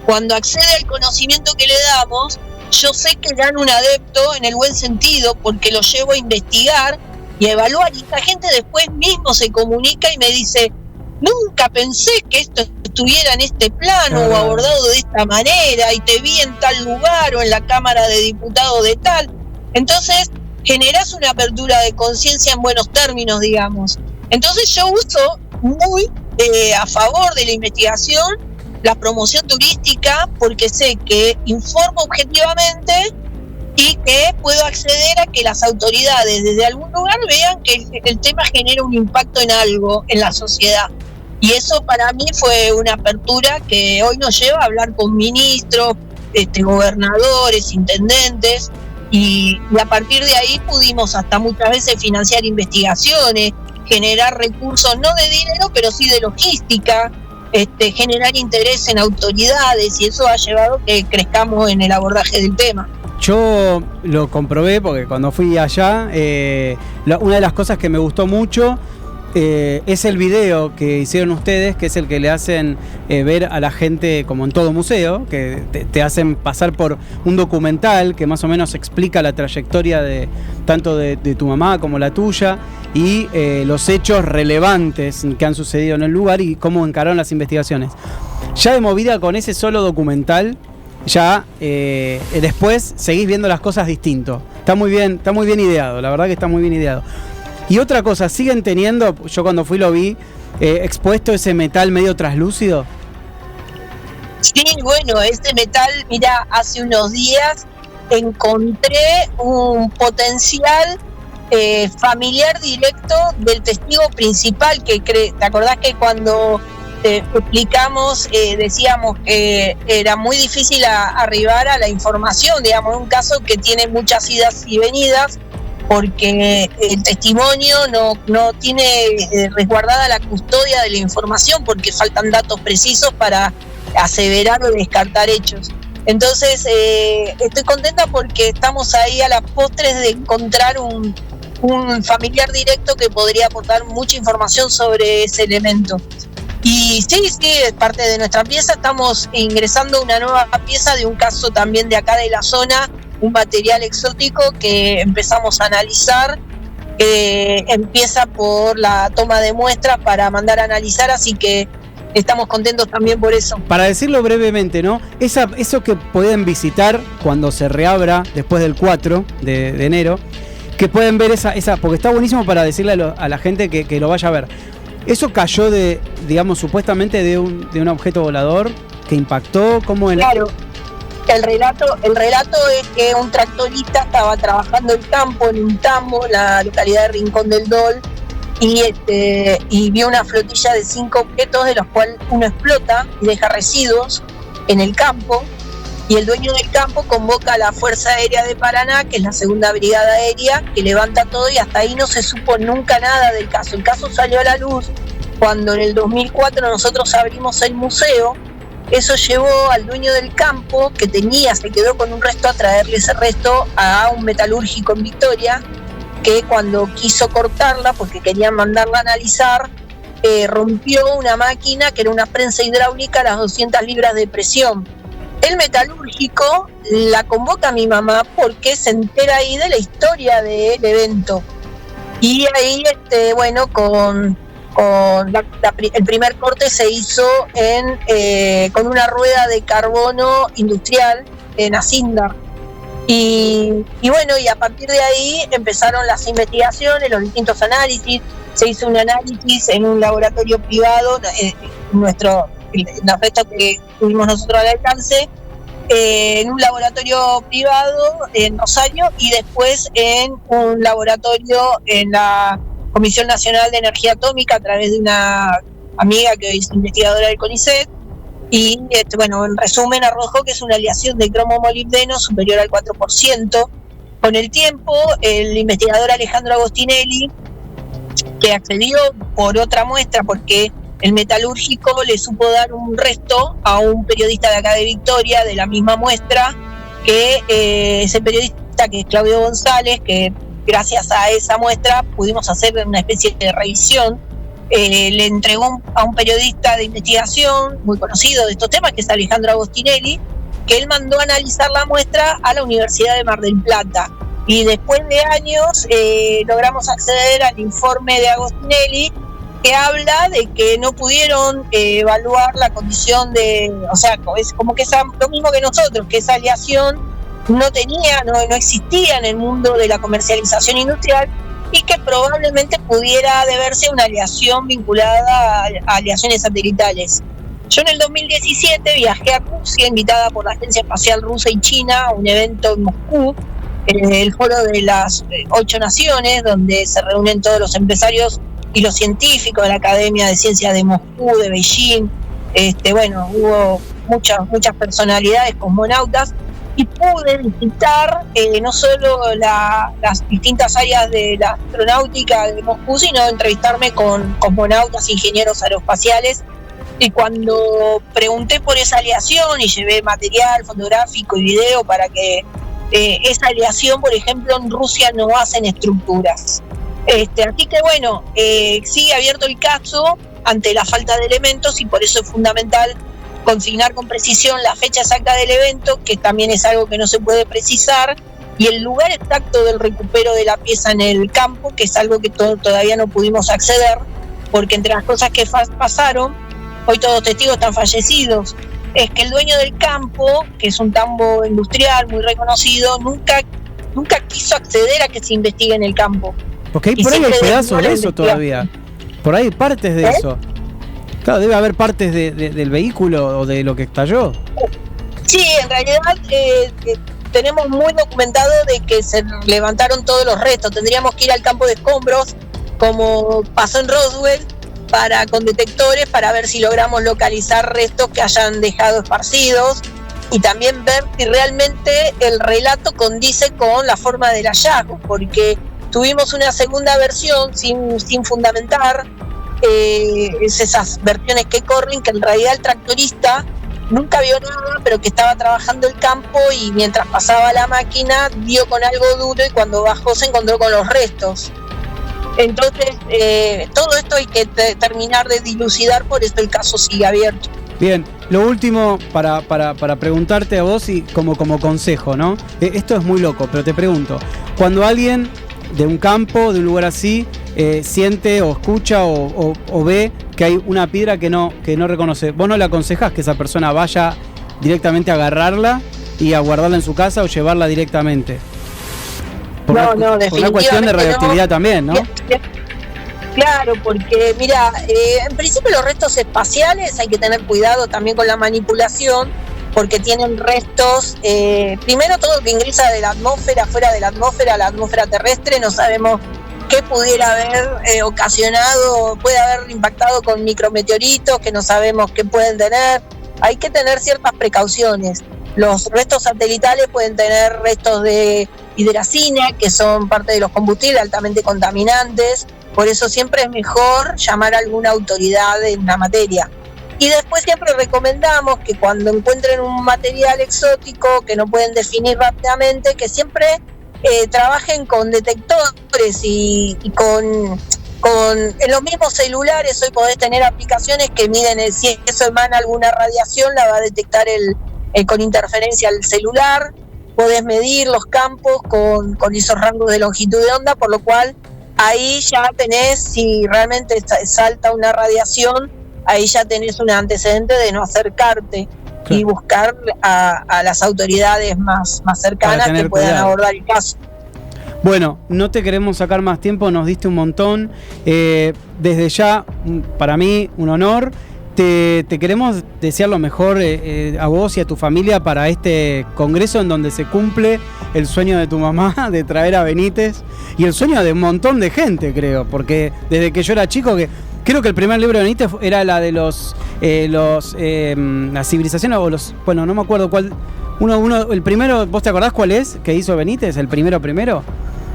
cuando accede al conocimiento que le damos, yo sé que gano un adepto en el buen sentido, porque lo llevo a investigar y a evaluar, y esta gente después mismo se comunica y me dice: nunca pensé que esto estuviera en este plano o abordado de esta manera, y te vi en tal lugar o en la Cámara de Diputados de tal. Entonces generás una apertura de conciencia en buenos términos, digamos. Entonces yo uso muy a favor de la investigación la promoción turística, porque sé que informo objetivamente y que puedo acceder a que las autoridades desde algún lugar vean que el tema genera un impacto en algo en la sociedad. Y eso para mí fue una apertura que hoy nos lleva a hablar con ministros, gobernadores, intendentes, y a partir de ahí pudimos hasta muchas veces financiar investigaciones, generar recursos, no de dinero, pero sí de logística, generar interés en autoridades, y eso ha llevado a que crezcamos en el abordaje del tema. Yo lo comprobé porque cuando fui allá, una de las cosas que me gustó mucho es el video que hicieron ustedes, que es el que le hacen ver a la gente, como en todo museo, que te hacen pasar por un documental que más o menos explica la trayectoria tanto de tu mamá como la tuya, y los hechos relevantes que han sucedido en el lugar y cómo encararon las investigaciones. Ya de movida con ese solo documental, ya después seguís viendo las cosas distinto. Está muy bien ideado, la verdad que está muy bien ideado. Y otra cosa, siguen teniendo, yo cuando fui lo vi, expuesto ese metal medio traslúcido. Sí, bueno, este metal, mira, hace unos días encontré un potencial familiar directo del testigo principal, que ¿te acordás que cuando explicamos, decíamos que era muy difícil arribar a la información, digamos, un caso que tiene muchas idas y venidas, porque el testimonio no tiene resguardada la custodia de la información, porque faltan datos precisos para aseverar o descartar hechos. Entonces estoy contenta porque estamos ahí a las postres de encontrar un familiar directo que podría aportar mucha información sobre ese elemento. Y sí, es parte de nuestra pieza. Estamos ingresando una nueva pieza de un caso también de acá de la zona, un material exótico que empezamos a analizar. Empieza por la toma de muestras para mandar a analizar, así que estamos contentos también por eso. Para decirlo brevemente, ¿no? Eso que pueden visitar cuando se reabra después del 4 de enero, que pueden ver esa porque está buenísimo para decirle a la gente que lo vaya a ver. Eso cayó digamos, supuestamente de un objeto volador que impactó, ¿cómo en? Claro. El relato es que un tractorista estaba trabajando el campo en un tambo, la localidad de Rincón del Dol, y vio una flotilla de 5 objetos, de los cuales uno explota y deja residuos en el campo, y el dueño del campo convoca a la Fuerza Aérea de Paraná, que es la segunda brigada aérea, que levanta todo, y hasta ahí no se supo nunca nada del caso. El caso salió a la luz cuando en el 2004 nosotros abrimos el museo. Eso llevó al dueño del campo, que se quedó con un resto, a traerle ese resto a un metalúrgico en Victoria, que cuando quiso cortarla, porque querían mandarla a analizar, rompió una máquina que era una prensa hidráulica a las 200 libras de presión. El metalúrgico la convoca a mi mamá porque se entera ahí de la historia del evento. Y ahí, el primer corte se hizo con una rueda de carbono industrial en Acindar. Y a partir de ahí empezaron las investigaciones, los distintos análisis. Se hizo un análisis en un laboratorio privado, los restos que tuvimos nosotros al alcance, en un laboratorio privado en Rosario y después en un laboratorio en la Comisión Nacional de Energía Atómica a través de una amiga que es investigadora del CONICET. Y en resumen arrojó que es una aleación de cromo-molibdeno superior al 4%. Con el tiempo, el investigador Alejandro Agostinelli, que accedió por otra muestra porque el metalúrgico le supo dar un resto a un periodista de acá de Victoria de la misma muestra, que ese periodista, que es Claudio González, que gracias a esa muestra pudimos hacer una especie de revisión. Le entregó a un periodista de investigación muy conocido de estos temas, que es Alejandro Agostinelli, que él mandó a analizar la muestra a la Universidad de Mar del Plata. Y después de años logramos acceder al informe de Agostinelli, que habla de que no pudieron evaluar la condición es como que es lo mismo que nosotros, que esa aleación no existía en el mundo de la comercialización industrial, y que probablemente pudiera deberse a una aleación vinculada a aleaciones satelitales. Yo en el 2017 viajé a Rusia, invitada por la Agencia Espacial Rusa y China, a un evento en Moscú, el foro de las 8 naciones, donde se reúnen todos los empresarios y los científicos de la Academia de Ciencias de Moscú, de Beijing. Hubo muchas personalidades, cosmonautas, y pude visitar no solo las distintas áreas de la astronáutica de Moscú, sino entrevistarme con cosmonautas, ingenieros aeroespaciales. Y cuando pregunté por esa aleación y llevé material fotográfico y video para que esa aleación, por ejemplo, en Rusia no hacen estructuras. Así que sigue abierto el caso ante la falta de elementos, y por eso es fundamental consignar con precisión la fecha exacta del evento, que también es algo que no se puede precisar, y el lugar exacto del recupero de la pieza en el campo, que es algo que todavía no pudimos acceder, porque entre las cosas que pasaron, hoy todos los testigos están fallecidos, es que el dueño del campo, que es un tambo industrial muy reconocido, nunca quiso acceder a que se investigue en el campo. Porque por ahí hay pedazos de eso todavía, por ahí partes de eso. Claro, debe haber partes del vehículo o de lo que estalló. Sí, en realidad tenemos muy documentado de que se levantaron todos los restos. Tendríamos que ir al campo de escombros, como pasó en Roswell, con detectores, para ver si logramos localizar restos que hayan dejado esparcidos, y también ver si realmente el relato condice con la forma del hallazgo, porque tuvimos una segunda versión sin fundamentar. Es esas versiones que corren, que en realidad el tractorista nunca vio nada, pero que estaba trabajando el campo, y mientras pasaba la máquina dio con algo duro, y cuando bajó se encontró con los restos. Entonces todo esto hay que terminar de dilucidar, por eso el caso sigue abierto. Bien, lo último para preguntarte a vos, y como consejo, ¿no? Esto es muy loco, pero te pregunto, cuando alguien de un campo, de un lugar así, siente o escucha o ve que hay una piedra que no reconoce, ¿vos no le aconsejás que esa persona vaya directamente a agarrarla y a guardarla en su casa o llevarla directamente? Por una cuestión de radioactividad también, ¿no? Claro, porque mira, en principio los restos espaciales hay que tener cuidado también con la manipulación, porque tienen restos, primero todo lo que ingresa de la atmósfera, fuera de la atmósfera terrestre, no sabemos qué pudiera haber ocasionado, puede haber impactado con micrometeoritos que no sabemos qué pueden tener. Hay que tener ciertas precauciones. Los restos satelitales pueden tener restos de hidracina, que son parte de los combustibles altamente contaminantes, por eso siempre es mejor llamar a alguna autoridad en la materia. Y después siempre recomendamos que cuando encuentren un material exótico que no pueden definir rápidamente, que siempre trabajen con detectores y con en los mismos celulares hoy podés tener aplicaciones que miden si eso emana alguna radiación, la va a detectar con interferencia el celular. Podés medir los campos con esos rangos de longitud de onda, por lo cual ahí ya tenés, si realmente salta una radiación, ahí ya tenés un antecedente de no acercarte, claro, y buscar a las autoridades más cercanas que puedan abordar el caso. Bueno, no te queremos sacar más tiempo, nos diste un montón. Desde ya, para mí, un honor. Te queremos desear lo mejor a vos y a tu familia para este congreso en donde se cumple el sueño de tu mamá de traer a Benítez y el sueño de un montón de gente, creo, porque desde que yo era chico, creo que el primer libro de Benítez era la de las civilizaciones o bueno, no me acuerdo cuál. El primero, ¿vos te acordás cuál es que hizo Benítez? ¿El primero?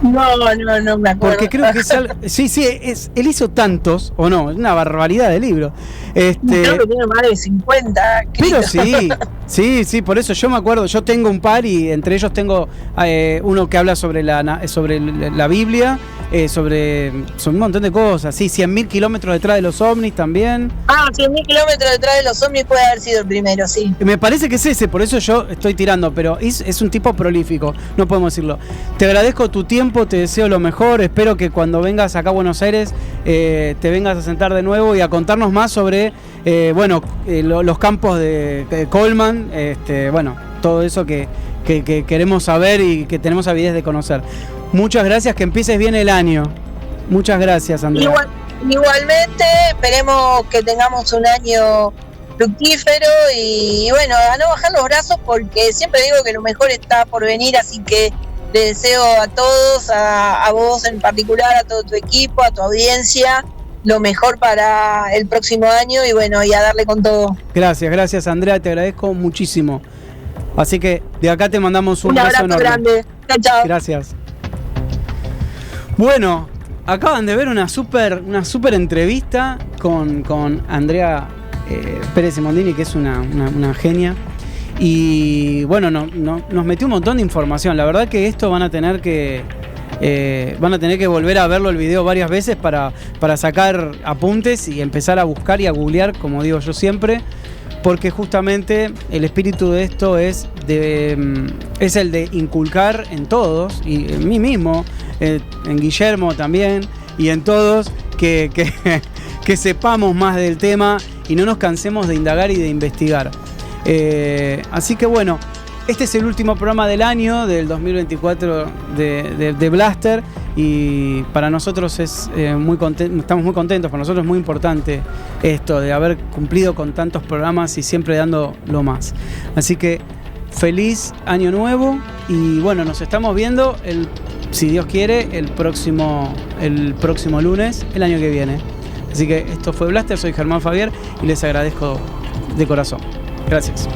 No me acuerdo. Porque creo que él hizo tantos, o no, una barbaridad de libros. Creo que tiene más de 50. Pero sí, por eso yo me acuerdo, yo tengo un par y entre ellos tengo uno que habla sobre la Biblia, sobre un montón de cosas, sí, 100.000 kilómetros detrás de los ovnis también. 100.000 kilómetros detrás de los ovnis puede haber sido el primero, sí. Me parece que es ese, por eso yo estoy tirando, pero es un tipo prolífico, no podemos decirlo. Te agradezco tu tiempo, te deseo lo mejor, espero que cuando vengas acá a Buenos Aires te vengas a sentar de nuevo y a contarnos más sobre los campos de Coleman, todo eso que queremos saber y que tenemos avidez de conocer. Muchas gracias, que empieces bien el año. Muchas gracias, Andrea. Igualmente, esperemos que tengamos un año fructífero y a no bajar los brazos, porque siempre digo que lo mejor está por venir, así que le deseo a todos, a vos en particular, a todo tu equipo, a tu audiencia, lo mejor para el próximo año y a darle con todo. Gracias, Andrea, te agradezco muchísimo. Así que de acá te mandamos un abrazo enorme. Grande. Chao. Gracias. Bueno, acaban de ver una super entrevista con Andrea Pérez Simondini, que es una genia. Y nos metió un montón de información. La verdad que esto van a tener que volver a verlo el video varias veces para sacar apuntes y empezar a buscar y a googlear, como digo yo siempre, porque justamente el espíritu de esto es el de inculcar en todos, y en mí mismo, en Guillermo también, y en todos, que sepamos más del tema y no nos cansemos de indagar y de investigar. Así que este es el último programa del año, del 2024 de Blaster, y para nosotros estamos muy contentos, para nosotros es muy importante esto de haber cumplido con tantos programas y siempre dando lo más. Así que feliz año nuevo y nos estamos viendo si Dios quiere el próximo lunes, el año que viene. Así que esto fue Blaster, soy Germán Fabier y les agradezco de corazón. Gracias.